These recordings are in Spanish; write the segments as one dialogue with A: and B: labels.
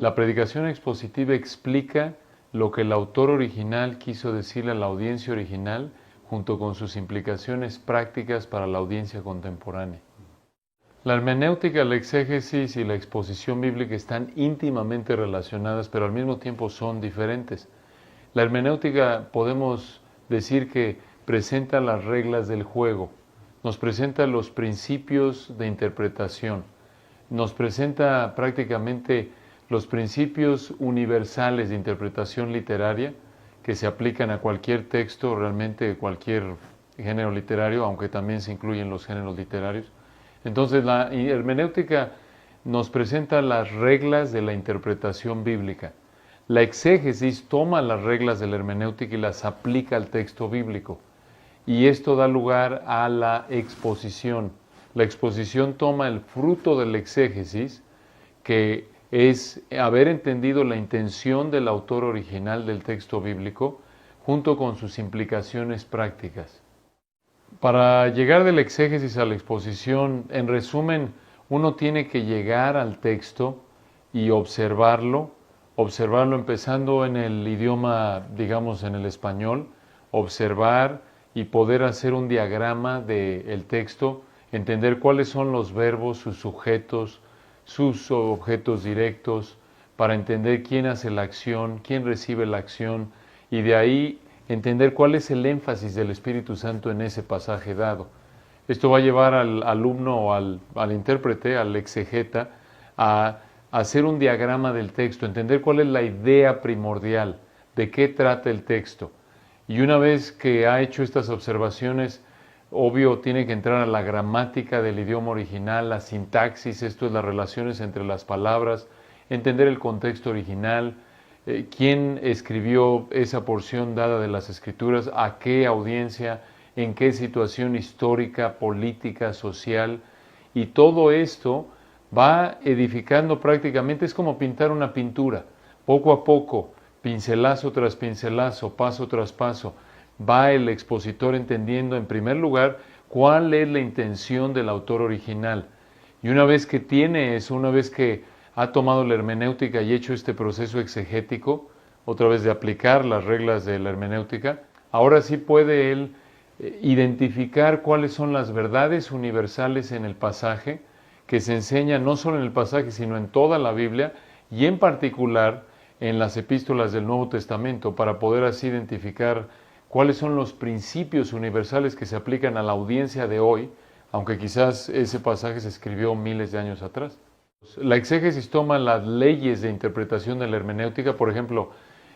A: La predicación expositiva explica lo que el autor original quiso decirle a la audiencia original, junto con sus implicaciones prácticas para la audiencia contemporánea. La hermenéutica, la exégesis y la exposición bíblica están íntimamente relacionadas, pero al mismo tiempo son diferentes. La hermenéutica podemos decir que presenta las reglas del juego, nos presenta los principios de interpretación, nos presenta prácticamente los principios universales de interpretación literaria que se aplican a cualquier texto, realmente cualquier género literario, aunque también se incluyen los géneros literarios. Entonces la hermenéutica nos presenta las reglas de la interpretación bíblica. La exégesis toma las reglas de la hermenéutica y las aplica al texto bíblico. Y esto da lugar a la exposición. La exposición toma el fruto de la exégesis, que es haber entendido la intención del autor original del texto bíblico, junto con sus implicaciones prácticas. Para llegar de la exégesis a la exposición, en resumen, uno tiene que llegar al texto y observarlo empezando en el idioma, digamos en el español, observar y poder hacer un diagrama del texto, entender cuáles son los verbos, sus sujetos, sus objetos directos, para entender quién hace la acción, quién recibe la acción, y de ahí entender cuál es el énfasis del Espíritu Santo en ese pasaje dado. Esto va a llevar al alumno o al intérprete, al exegeta, a hacer un diagrama del texto, entender cuál es la idea primordial, de qué trata el texto. Y una vez que ha hecho estas observaciones, obvio tiene que entrar a la gramática del idioma original, la sintaxis, esto es las relaciones entre las palabras, entender el contexto original, quién escribió esa porción dada de las Escrituras, a qué audiencia, en qué situación histórica, política, social, y todo esto va edificando prácticamente, es como pintar una pintura, poco a poco, pincelazo tras pincelazo, paso tras paso, va el expositor entendiendo en primer lugar cuál es la intención del autor original. Y una vez que tiene eso, una vez que ha tomado la hermenéutica y hecho este proceso exegético, otra vez de aplicar las reglas de la hermenéutica, ahora sí puede él identificar cuáles son las verdades universales en el pasaje, que se enseñan no solo en el pasaje, sino en toda la Biblia, y en particular en las epístolas del Nuevo Testamento, para poder así identificar cuáles son los principios universales que se aplican a la audiencia de hoy, aunque quizás ese pasaje se escribió miles de años atrás. La exégesis toma las leyes de interpretación de la hermenéutica, por ejemplo,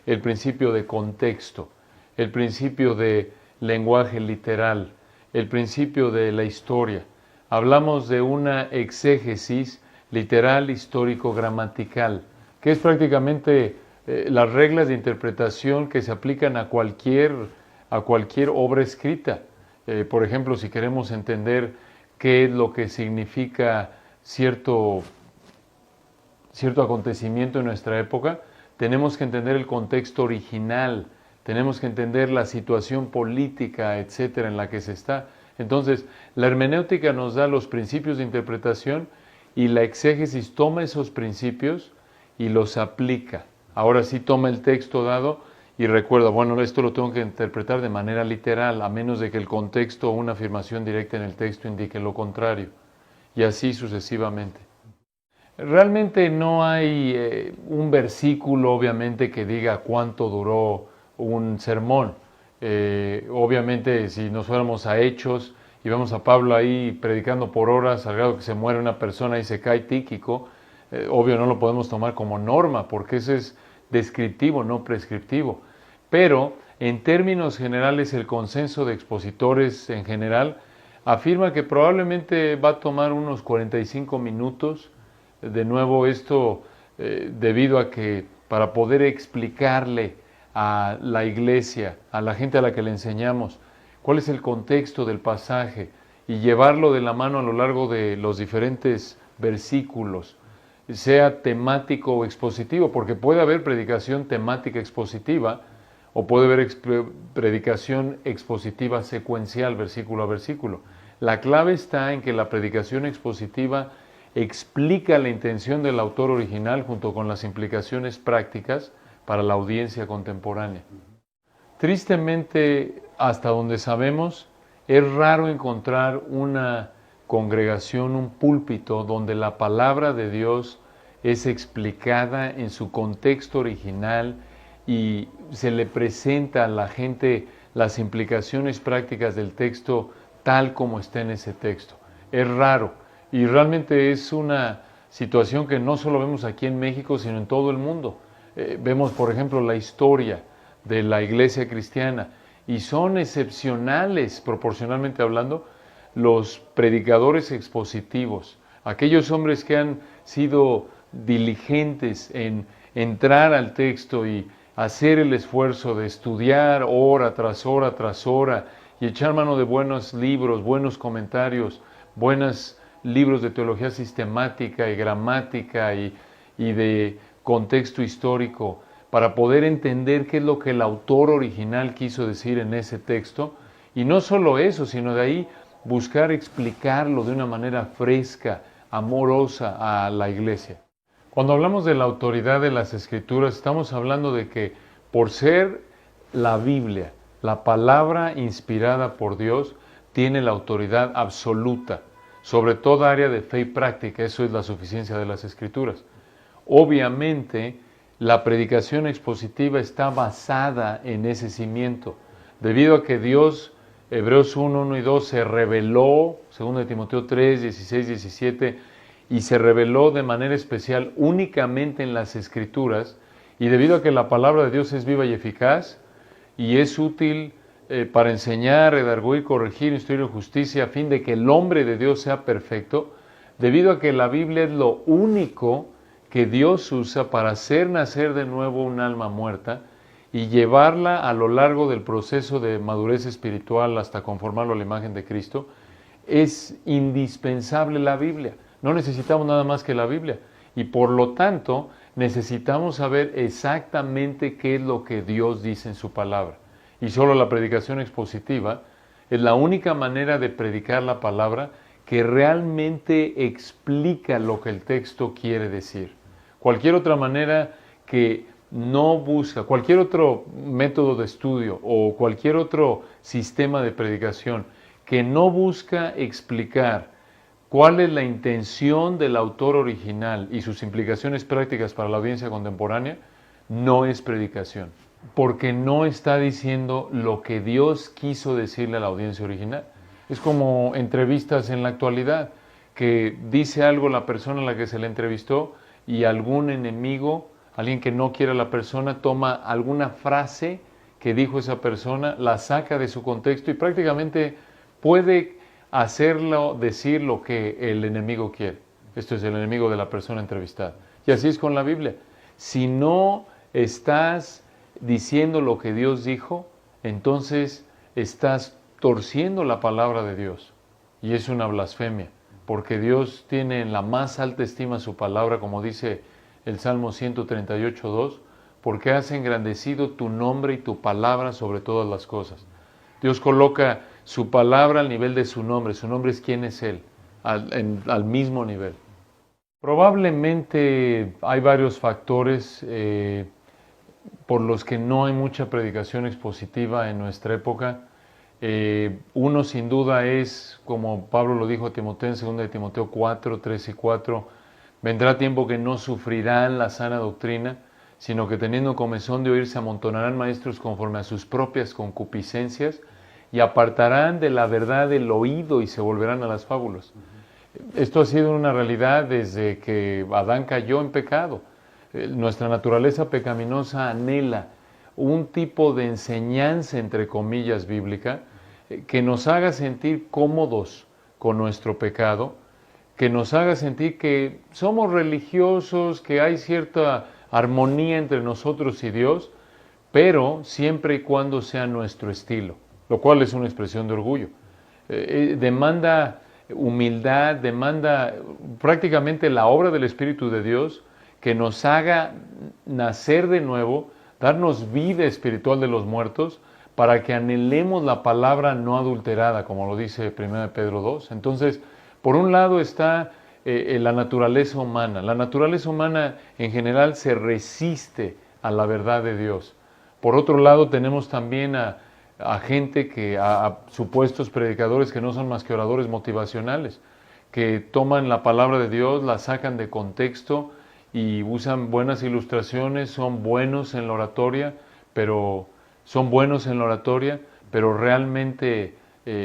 A: el principio de contexto, el principio de lenguaje literal, el principio de la historia. Hablamos de una exégesis literal, histórico, gramatical, que es prácticamente las reglas de interpretación que se aplican a cualquier obra escrita. Por ejemplo, si queremos entender qué es lo que significa cierto acontecimiento en nuestra época, tenemos que entender el contexto original, tenemos que entender la situación política, etcétera, en la que se está. Entonces, la hermenéutica nos da los principios de interpretación y la exégesis toma esos principios y los aplica. Ahora sí toma el texto dado y recuerda, bueno, esto lo tengo que interpretar de manera literal, a menos de que el contexto o una afirmación directa en el texto indique lo contrario, y así sucesivamente. Realmente no hay un versículo, obviamente, que diga cuánto duró un sermón. Obviamente, si nos fuéramos a Hechos y vemos a Pablo ahí predicando por horas, al grado que se muere una persona y se cae Tíquico, obvio no lo podemos tomar como norma, porque eso es descriptivo, no prescriptivo. Pero, en términos generales, el consenso de expositores en general afirma que probablemente va a tomar unos 45 minutos. De nuevo, esto debido a que para poder explicarle a la iglesia, a la gente a la que le enseñamos, cuál es el contexto del pasaje y llevarlo de la mano a lo largo de los diferentes versículos, sea temático o expositivo, porque puede haber predicación temática expositiva o puede haber predicación expositiva secuencial, versículo a versículo. La clave está en que la predicación expositiva explica la intención del autor original junto con las implicaciones prácticas para la audiencia contemporánea. Tristemente, hasta donde sabemos, es raro encontrar una congregación, un púlpito, donde la palabra de Dios es explicada en su contexto original y se le presenta a la gente las implicaciones prácticas del texto tal como está en ese texto. Es raro y realmente es una situación que no solo vemos aquí en México, sino en todo el mundo. Vemos, por ejemplo, la historia de la iglesia cristiana y son excepcionales, proporcionalmente hablando, los predicadores expositivos, aquellos hombres que han sido diligentes en entrar al texto y hacer el esfuerzo de estudiar hora tras hora tras hora y echar mano de buenos libros, buenos comentarios, buenos libros de teología sistemática y gramática y de contexto histórico para poder entender qué es lo que el autor original quiso decir en ese texto. Y no solo eso, sino de ahí buscar explicarlo de una manera fresca, amorosa a la iglesia. Cuando hablamos de la autoridad de las Escrituras, estamos hablando de que por ser la Biblia, la palabra inspirada por Dios, tiene la autoridad absoluta sobre toda área de fe y práctica. Eso es la suficiencia de las Escrituras. Obviamente, la predicación expositiva está basada en ese cimiento, debido a que Dios, Hebreos 1, 1 y 2, se reveló, según Timoteo 3, 16, 17, y se reveló de manera especial únicamente en las Escrituras, y debido a que la palabra de Dios es viva y eficaz, y es útil para enseñar, redarguir, corregir, instruir en justicia, a fin de que el hombre de Dios sea perfecto, debido a que la Biblia es lo único que Dios usa para hacer nacer de nuevo un alma muerta y llevarla a lo largo del proceso de madurez espiritual hasta conformarlo a la imagen de Cristo, es indispensable la Biblia. No necesitamos nada más que la Biblia y por lo tanto necesitamos saber exactamente qué es lo que Dios dice en su palabra. Y solo la predicación expositiva es la única manera de predicar la palabra que realmente explica lo que el texto quiere decir. Cualquier otra manera que no busca, cualquier otro método de estudio o cualquier otro sistema de predicación que no busca explicar cuál es la intención del autor original y sus implicaciones prácticas para la audiencia contemporánea, no es predicación, porque no está diciendo lo que Dios quiso decirle a la audiencia original. Es como entrevistas en la actualidad, que dice algo la persona a la que se le entrevistó y algún enemigo, alguien que no quiere a la persona, toma alguna frase que dijo esa persona, la saca de su contexto y prácticamente puede hacerlo decir lo que el enemigo quiere. Esto es el enemigo de la persona entrevistada. Y así es con la Biblia. Si no estás diciendo lo que Dios dijo, entonces estás torciendo la palabra de Dios. Y es una blasfemia, porque Dios tiene en la más alta estima su palabra, como dice el Salmo 138:2, porque has engrandecido tu nombre y tu palabra sobre todas las cosas. Dios coloca su palabra al nivel de su nombre. Su nombre es quién es Él, al mismo nivel. Probablemente hay varios factores por los que no hay mucha predicación expositiva en nuestra época. Uno sin duda es, como Pablo lo dijo a Timoteo en 2 Timoteo 4, 3 y 4, vendrá tiempo que no sufrirán la sana doctrina, sino que teniendo comezón de oír se amontonarán maestros conforme a sus propias concupiscencias y apartarán de la verdad el oído y se volverán a las fábulas. Esto ha sido una realidad desde que Adán cayó en pecado. Nuestra naturaleza pecaminosa anhela un tipo de enseñanza, entre comillas, bíblica, que nos haga sentir cómodos con nuestro pecado, que nos haga sentir que somos religiosos, que hay cierta armonía entre nosotros y Dios, pero siempre y cuando sea nuestro estilo, lo cual es una expresión de orgullo. Demanda humildad, demanda prácticamente la obra del Espíritu de Dios que nos haga nacer de nuevo, darnos vida espiritual de los muertos, para que anhelemos la palabra no adulterada, como lo dice 1 Pedro 2. Entonces, por un lado está la naturaleza humana. La naturaleza humana en general se resiste a la verdad de Dios. Por otro lado, tenemos también a gente a supuestos predicadores que no son más que oradores motivacionales, que toman la palabra de Dios, la sacan de contexto y usan buenas ilustraciones, son buenos en la oratoria, pero realmente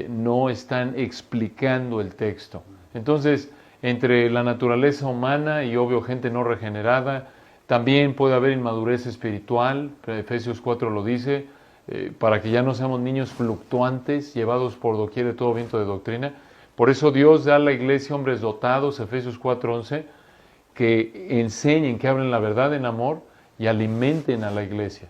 A: no están explicando el texto. Entonces, entre la naturaleza humana y obvio gente no regenerada, también puede haber inmadurez espiritual, Efesios 4 lo dice, para que ya no seamos niños fluctuantes, llevados por doquier de todo viento de doctrina. Por eso Dios da a la iglesia hombres dotados, Efesios 4:11, que enseñen, que hablen la verdad en amor y alimenten a la iglesia.